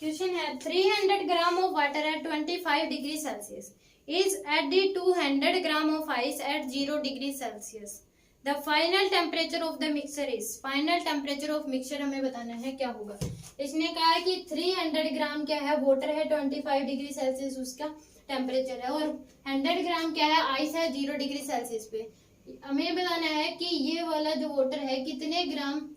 Question है 300 gram of water at 25 degree Celsius is added to 100 gram of ice at 0 degree Celsius. The final temperature of the mixture is, final temperature of mixture हमें बताना है क्या होगा। इसने कहा है कि 300 ग्राम क्या है, वाटर है 25 डिग्री सेल्सियस उसका टेम्परेचर है, और 100 ग्राम क्या है, आइस है 0 डिग्री सेल्सियस पे। हमें बताना है कि ये वाला जो वाटर है कितने ग्राम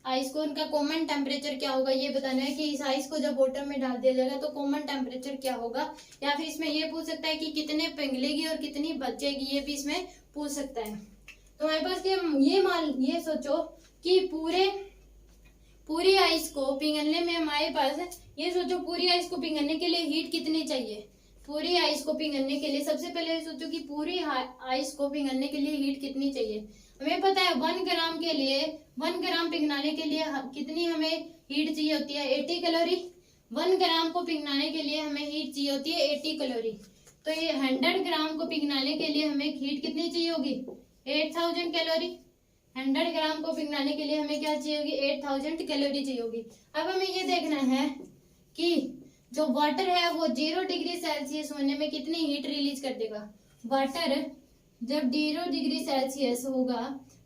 आइस को, उनका कॉमन टेम्परेचर क्या होगा, ये बताना है कि इस आइस को जब वाटर में डाल दिया जाएगा तो कॉमन टेम्परेचर क्या होगा। या फिर इसमें ये पूछ सकता है कि कितने पिघलेगी और कितनी बचेगी, ये भी इसमें पूछ सकता है। तो हमारे पास ये सोचो कि पूरी आइस को पिघलने में हमारे पास, ये सोचो पूरी आइस को पिघलने के लिए हीट कितनी चाहिए। पूरी आइस को पिघलने के लिए सबसे पहले सोचो कि पूरी आइस को पिघलने के लिए हीट कितनी चाहिए। हमें पता है 1 ग्राम के लिए, 1 ग्राम पिघलाने के लिए कितनी हमें हीट चाहिए होती है, 80 कैलोरी। 1 ग्राम को पिघलाने के लिए हमें हीट चाहिए होती है 80 कैलोरी। तो ये 100 ग्राम को पिघलाने के लिए हमें हीट कितनी चाहिए होगी, 8000 कैलोरी। 100 ग्राम को पिघलाने के लिए हमें क्या चाहिए होगी, 8000 कैलोरी चाहिए होगी। अब हमें ये देखना है कि जो वाटर है वो 0 डिग्री सेल्सियस होने में कितनी हीट रिलीज कर देगा। वाटर जब 0 डिग्री सेल्सियस होगा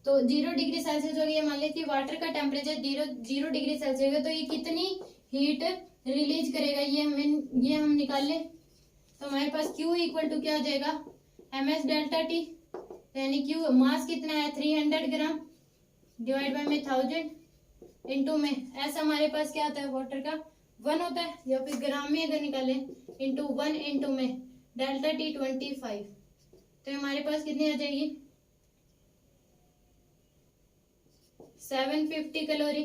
तो 0 डिग्री सेल्सियस हो गया, मान लीजिए वाटर का टेम्परेचर 0 डिग्री सेल्सियस होगा, तो ये कितनी हीट रिलीज करेगा ये हम निकाल लें। तो हमारे पास Q इक्वल टू क्या हो जाएगा, ms डेल्टा टी, यानी Q मास कितना है 300 ग्राम डिवाइड बाय में 1000 इंटू में ऐसा हमारे पास क्या आता है, वाटर का 1 होता है, या फिर ग्राम में अगर निकालें इंटू 1 इंटू में डेल्टा टी 25, तो हमारे पास कितनी आ जाएगी 750 कैलोरी।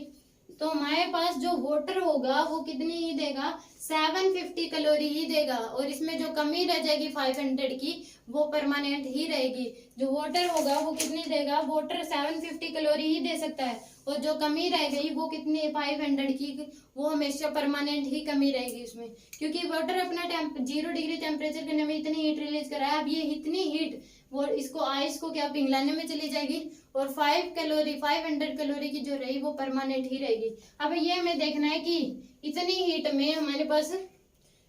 तो हमारे पास जो वाटर होगा वो कितनी ही देगा, 750 कैलोरी ही देगा, और इसमें जो कमी रह जाएगी 500 की वो परमानेंट ही रहेगी। जो वाटर होगा वो कितनी देगा, वाटर 750 कैलोरी ही दे सकता है, और जो कमी रह गई वो कितनी 500 की, वो हमेशा परमानेंट ही कमी रहेगी उसमें, क्योंकि वाटर अपना 0 डिग्री टेम्परेचर करने में इतनी हीट रिलीज कर रहा है। अब ये इतनी हीट वो इसको आइस को क्या पिघलाने में चली जाएगी, और 500 कैलोरी की जो रही वो परमानेंट ही रहेगी। अब ये हमें देखना है कि इतनी हीट में हमारे पास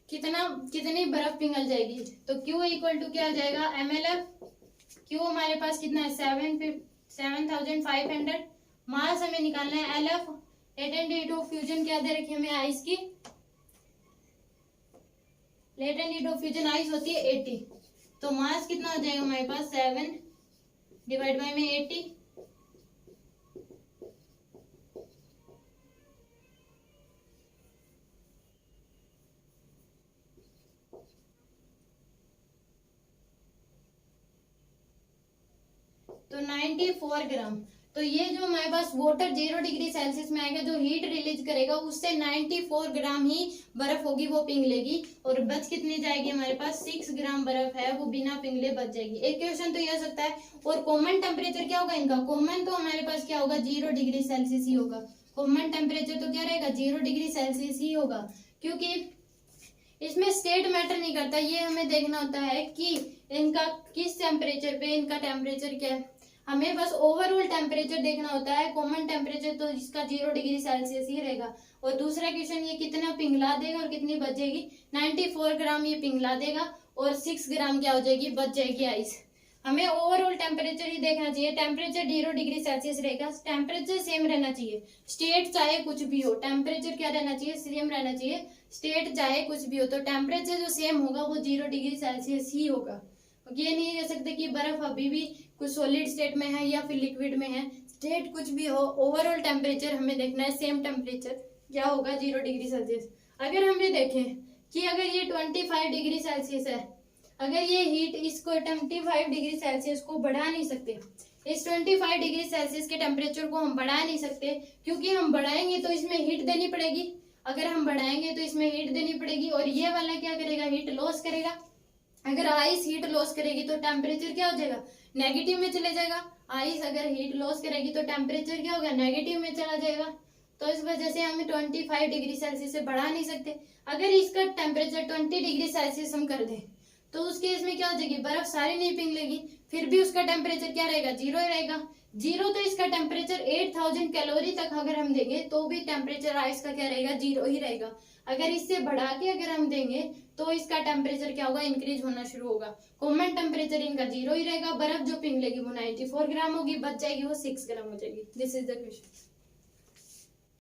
कितनी बर्फ पिघल जाएगी। तो Q इक्वल टू क्या आ जाएगा, MLF। Q हमारे पास कितना है 7500, मास हमें निकालना है LF, latent heat of fusion क्या दे रखी है हमें आइस की, latent heat of fusion ice होती है 80। तो मास कितना हो जाएगा हमारे पास 7 डिवाइड बाय में 80, तो 94 ग्राम। तो ये जो हमारे पास वाटर 0 डिग्री सेल्सियस में आएगा, जो हीट रिलीज करेगा उससे 94 ग्राम ही बर्फ होगी वो पिघलेगी, और बच कितनी जाएगी हमारे पास 6 ग्राम बर्फ है वो बिना पिघले बच जाएगी। एक क्वेश्चन तो ये हो सकता है। और कॉमन टेम्परेचर क्या होगा इनका, कॉमन तो हमारे पास क्या होगा 0 डिग्री सेल्सियस ही होगा। कॉमन टेम्परेचर तो क्या रहेगा 0 डिग्री सेल्सियस ही होगा, क्योंकि इसमें स्टेट मैटर नहीं करता। ये हमें देखना होता है कि इनका किस टेम्परेचर पे इनका टेम्परेचर क्या है, हमें बस ओवरऑल टेम्परेचर देखना होता है। कॉमन टेम्परेचर तो इसका 0 डिग्री सेल्सियस ही रहेगा। और दूसरा क्वेश्चन ये कितना पिघला देगा और कितनी बच जाएगी, 94 ग्राम ये पिघला देगा और 6 ग्राम क्या हो जाएगी, बच जाएगी आइस। हमें ओवरऑल टेम्परेचर ही देखना चाहिए। टेम्परेचर 0 डिग्री सेल्सियस रहेगा, टेम्परेचर सेम रहना चाहिए, स्टेट चाहे कुछ भी हो, टेम्परेचर क्या रहना चाहिए, सेम रहना चाहिए। स्टेट चाहे कुछ भी हो तो टेम्परेचर जो सेम होगा वो 0 डिग्री सेल्सियस ही होगा। ये नहीं कह सकते कि बर्फ अभी भी कुछ सॉलिड स्टेट में है या फिर लिक्विड में है, स्टेट कुछ भी हो, ओवरऑल टेम्परेचर हमें देखना है सेम टेम्परेचर क्या होगा 0 डिग्री सेल्सियस। अगर हम ये देखें कि अगर ये 25 डिग्री सेल्सियस है, अगर ये हीट इसको 25 डिग्री सेल्सियस को बढ़ा नहीं सकते, इस 25 डिग्री सेल्सियस के टेम्परेचर को हम बढ़ा नहीं सकते, क्योंकि हम बढ़ाएंगे तो इसमें हीट देनी पड़ेगी। अगर हम बढ़ाएंगे तो इसमें हीट देनी पड़ेगी, और ये वाला क्या करेगा, हीट लॉस करेगा। अगर आइस हीट लॉस करेगी तो टेम्परेचर क्या हो जाएगा, नेगेटिव में चले जाएगा। आइस अगर हीट लॉस करेगी तो टेम्परेचर क्या होगा, नेगेटिव में चला जाएगा। तो इस वजह से हम 25 डिग्री सेल्सियस से बढ़ा नहीं सकते। अगर इसका टेम्परेचर 20 डिग्री सेल्सियस हम कर दें तो उस केस में क्या हो जाएगी, बर्फ सारी नहीं पिघलेगी, फिर भी उसका टेम्परेचर क्या रहेगा, 0 ही रहेगा। 0 तो इसका टेम्परेचर 8000 कैलोरी तक अगर हम देंगे तो भी टेम्परेचर आइस का क्या रहेगा, 0 ही रहेगा। अगर इससे बढ़ा के अगर हम देंगे तो इसका टेम्परेचर क्या होगा, इंक्रीज होना शुरू होगा। कॉमन टेम्परेचर इनका 0 ही रहेगा। बर्फ जो पिघलेगी वो 94 ग्राम होगी, बच जाएगी वो 6 ग्राम हो जाएगी। This is the question.